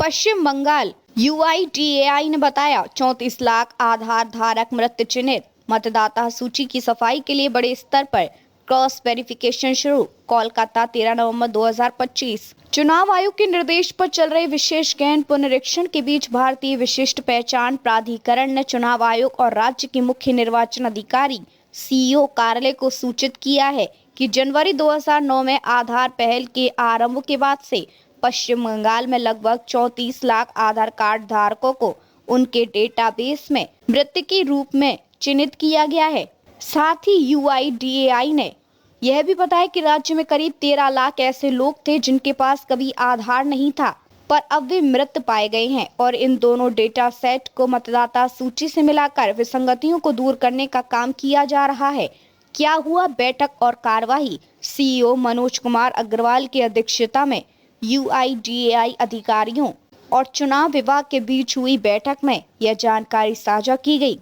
पश्चिम Bengal UIDAI ने बताया 34 लाख आधार धारक मृत चिन्हित। मतदाता सूची की सफाई के लिए बड़े स्तर पर क्रॉस वेरिफिकेशन शुरू। कोलकाता 13 नवंबर 2025। चुनाव आयोग के निर्देश पर चल रहे विशेष गहन पुनरीक्षण के बीच भारतीय विशिष्ट पहचान प्राधिकरण ने चुनाव आयोग और राज्य के मुख्य निर्वाचन अधिकारी सीईओ कार्यालय को सूचित किया है कि जनवरी 2009 में आधार पहल के आरंभ के बाद से पश्चिम बंगाल में लगभग 34 लाख आधार कार्ड धारकों को उनके डेटाबेस में मृत के रूप में चिन्हित किया गया है। साथ ही यूआईडीएआई ने यह भी बताया कि राज्य में करीब 13 लाख ऐसे लोग थे जिनके पास कभी आधार नहीं था, पर अब वे मृत पाए गए हैं और इन दोनों डेटा सेट को मतदाता सूची से मिलाकर विसंगतियों को दूर करने का काम किया जा रहा है। क्या हुआ बैठक और कार्यवाही। सीईओ मनोज कुमार अग्रवाल की अध्यक्षता में यूआईडीएआई अधिकारियों और चुनाव विभाग के बीच हुई बैठक में यह जानकारी साझा की गई।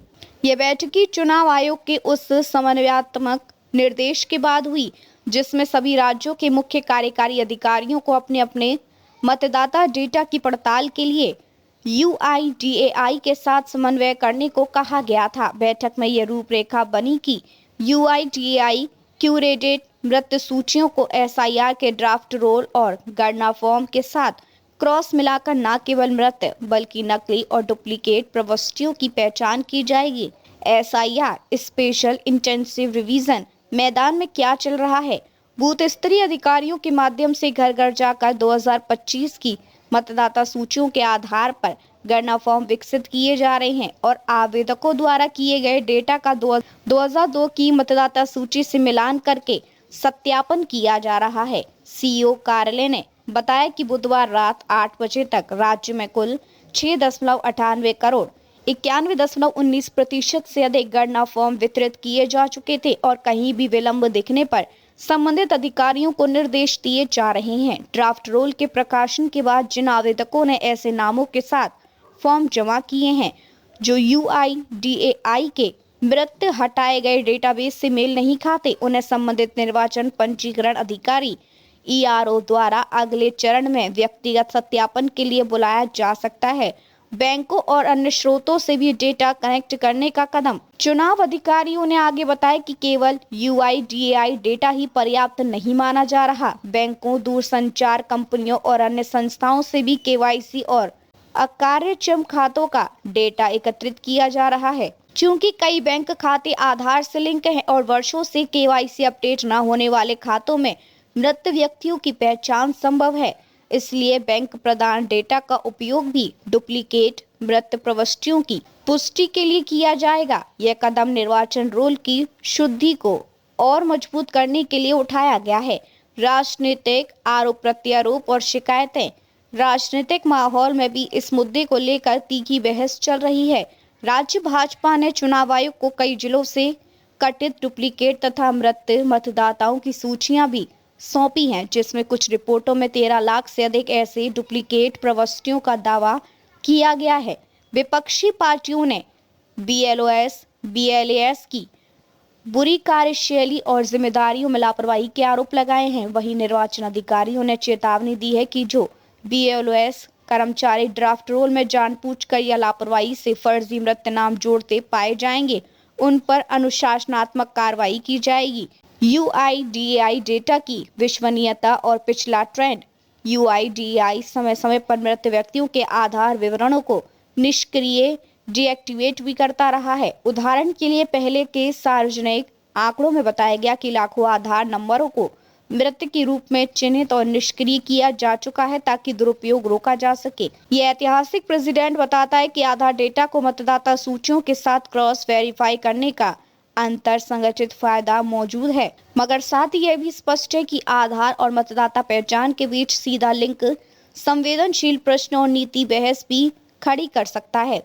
यह बैठक चुनाव आयोग के उस समन्वयात्मक निर्देश के बाद हुई जिसमें सभी राज्यों के मुख्य कार्यकारी अधिकारियों को अपने अपने मतदाता डेटा की पड़ताल के लिए यूआईडीएआई के साथ समन्वय करने को कहा गया था। बैठक में यह रूपरेखा बनी कि यूआईडीएआई क्यूरेटेड मृत सूचियों को एसआईआर के ड्राफ्ट रोल और गणना फॉर्म के साथ क्रॉस मिलाकर न केवल मृत बल्कि नकली और डुप्लीकेट प्रविष्टियों की पहचान की जाएगी। एसआईआर स्पेशल इंटेंसिव रिवीजन मैदान में क्या चल रहा है। बूथ स्तरीय अधिकारियों के माध्यम से घर घर जाकर 2025 की मतदाता सूचियों के आधार पर गणना फॉर्म विकसित किए जा रहे हैं और आवेदकों द्वारा किए गए डेटा का 2002 की मतदाता सूची से मिलान करके सत्यापन किया जा रहा है। सीईओ कार्यालय ने बताया कि बुधवार रात 8 बजे तक राज्य में कुल 6.98 करोड़ 91.19% से अधिक गणना फॉर्म वितरित किए जा चुके थे और कहीं भी विलंब दिखने पर संबंधित अधिकारियों को निर्देश दिए जा रहे हैं। ड्राफ्ट रोल के प्रकाशन के बाद जिन आवेदकों ने ऐसे नामों के साथ फॉर्म जमा किए हैं जो यूआईडीएआई के मृत हटाए गए डेटाबेस से मेल नहीं खाते, उन्हें संबंधित निर्वाचन पंजीकरण अधिकारी ईआरओ द्वारा अगले चरण में व्यक्तिगत सत्यापन के लिए बुलाया जा सकता है। बैंकों और अन्य स्रोतों से भी डेटा कनेक्ट करने का कदम। चुनाव अधिकारियों ने आगे बताया कि केवल यूआईडीएआई डेटा ही पर्याप्त नहीं माना जा रहा। बैंकों, दूरसंचार कंपनियों और अन्य संस्थाओं से भी केवाईसी और अकार्यक्षम खातों का डेटा एकत्रित किया जा रहा है। चूंकि कई बैंक खाते आधार से लिंक हैं और वर्षों से केवाईसी अपडेट न होने वाले खातों में मृत व्यक्तियों की पहचान संभव है, इसलिए बैंक प्रदान डेटा का उपयोग भी डुप्लीकेट मृत प्रविष्टियों की पुष्टि के लिए किया जाएगा। यह कदम निर्वाचन रोल की शुद्धि को और मजबूत करने के लिए उठाया गया है। राजनीतिक आरोप प्रत्यारोप और शिकायतें। राजनीतिक माहौल में भी इस मुद्दे को लेकर तीखी बहस चल रही है। राज्य भाजपा ने चुनाव आयोग को कई जिलों से कथित डुप्लीकेट तथा मृत मतदाताओं की सूचियां भी सौंपी हैं, जिसमें कुछ रिपोर्टों में 13 लाख से अधिक ऐसे डुप्लीकेट प्रविष्टियों का दावा किया गया है। विपक्षी पार्टियों ने बीएलओएस, बीएलएस की बुरी कार्यशैली और जिम्मेदारियों में लापरवाही के आरोप लगाए हैं। वहीं निर्वाचन अधिकारियों ने चेतावनी दी है कि जो बीएलओएस कर्मचारी ड्राफ्ट रोल में जानबूझकर या लापरवाही से फर्जी मृत नाम जोड़ते पाए जाएंगे, उन पर अनुशासनात्मक कार्रवाई की जाएगी। यूआईडीएआई डेटा की विश्वसनीयता और पिछला ट्रेंड। यूआईडीएआई समय समय पर मृत व्यक्तियों के आधार विवरणों को निष्क्रिय डीएक्टिवेट भी करता रहा है। उदाहरण के लिए पहले के सार्वजनिक आंकड़ों में बताया गया कि लाखों आधार नंबरों को मृत के रूप में चिन्हित और निष्क्रिय किया जा चुका है ताकि दुरुपयोग रोका जा सके। यह ऐतिहासिक प्रेसिडेंट बताता है कि आधार डेटा को मतदाता सूचियों के साथ क्रॉस वेरीफाई करने का अंतर संगठित फायदा मौजूद है, मगर साथ ही यह भी स्पष्ट है कि आधार और मतदाता पहचान के बीच सीधा लिंक संवेदनशील प्रश्न और नीति बहस भी खड़ी कर सकता है।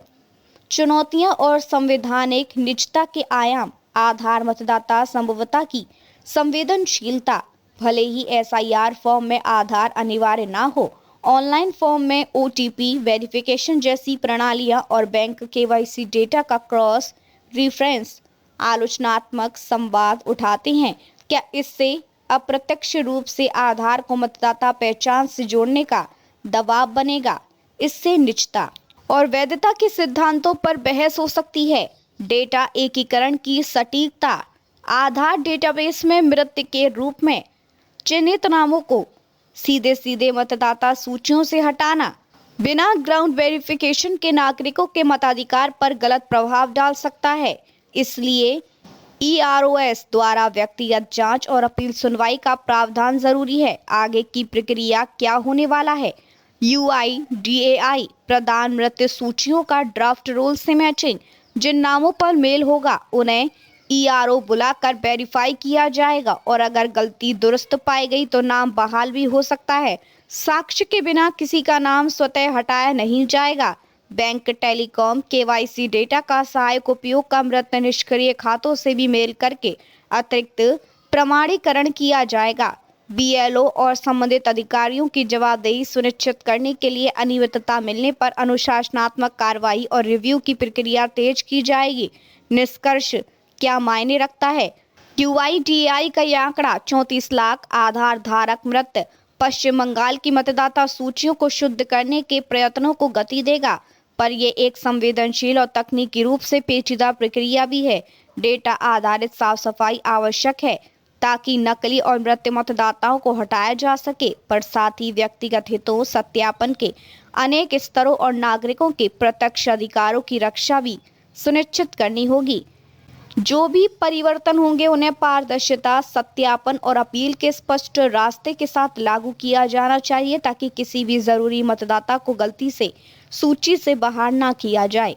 चुनौतियां और संवैधानिक निजता के आयाम। आधार मतदाता संभवता की संवेदनशीलता। भले ही एसआईआर फॉर्म में आधार अनिवार्य ना हो, ऑनलाइन फॉर्म में ओटीपी वेरिफिकेशन जैसी प्रणालियां और बैंक केवाईसी डेटा का क्रॉस रिफरेंस आलोचनात्मक संवाद उठाते हैं। क्या इससे अप्रत्यक्ष रूप से आधार को मतदाता पहचान से जोड़ने का दबाव बनेगा? इससे निजता और वैधता के सिद्धांतों पर बहस हो सकती है। डेटा एकीकरण की सटीकता। आधार डेटाबेस में मृत के रूप में चिन्हित नामों को सीधे सीधे मतदाता सूचियों से हटाना बिना ग्राउंड वेरिफिकेशन के नागरिकों के मताधिकार पर गलत प्रभाव डाल सकता है। इसलिए EROS द्वारा व्यक्तिगत जांच और अपील सुनवाई का प्रावधान जरूरी है। आगे की प्रक्रिया क्या होने वाला है? UIDAI प्रदान मृत्यु सूचियों का ड्राफ्ट रोल से मैचिंग। जिन नामों पर मेल होगा उन्हें ERO बुलाकर वेरीफाई किया जाएगा और अगर गलती दुरुस्त पाई गई तो नाम बहाल भी हो सकता है। साक्ष्य के बिना किसी का नाम स्वतः हटाया नहीं जाएगा। बैंक, टेलीकॉम, KYC डेटा का सहायक उपयोग का मृत निष्क्रिय खातों से भी मेल करके अतिरिक्त प्रमाणीकरण किया जाएगा। BLO और संबंधित अधिकारियों की जवाबदेही सुनिश्चित करने के लिए अनियमितता मिलने पर अनुशासनात्मक कार्रवाई और रिव्यू की प्रक्रिया तेज की जाएगी। निष्कर्ष क्या मायने रखता है? UIDAI का यह आंकड़ा 34 लाख आधार धारक मृत पश्चिम बंगाल की मतदाता सूचियों को शुद्ध करने के प्रयत्नों को गति देगा, पर यह एक संवेदनशील और तकनीकी रूप से पेचीदा प्रक्रिया भी है। डेटा आधारित साफ सफाई आवश्यक है ताकि नकली और मृत मतदाताओं को हटाया जा सके, पर साथ ही व्यक्तिगत हितों, सत्यापन के अनेक स्तरों और नागरिकों के प्रत्यक्ष अधिकारों की रक्षा भी सुनिश्चित करनी होगी। जो भी परिवर्तन होंगे उन्हें पारदर्शिता, सत्यापन और अपील के स्पष्ट रास्ते के साथ लागू किया जाना चाहिए ताकि किसी भी जरूरी मतदाता को गलती से सूची से बाहर ना किया जाए।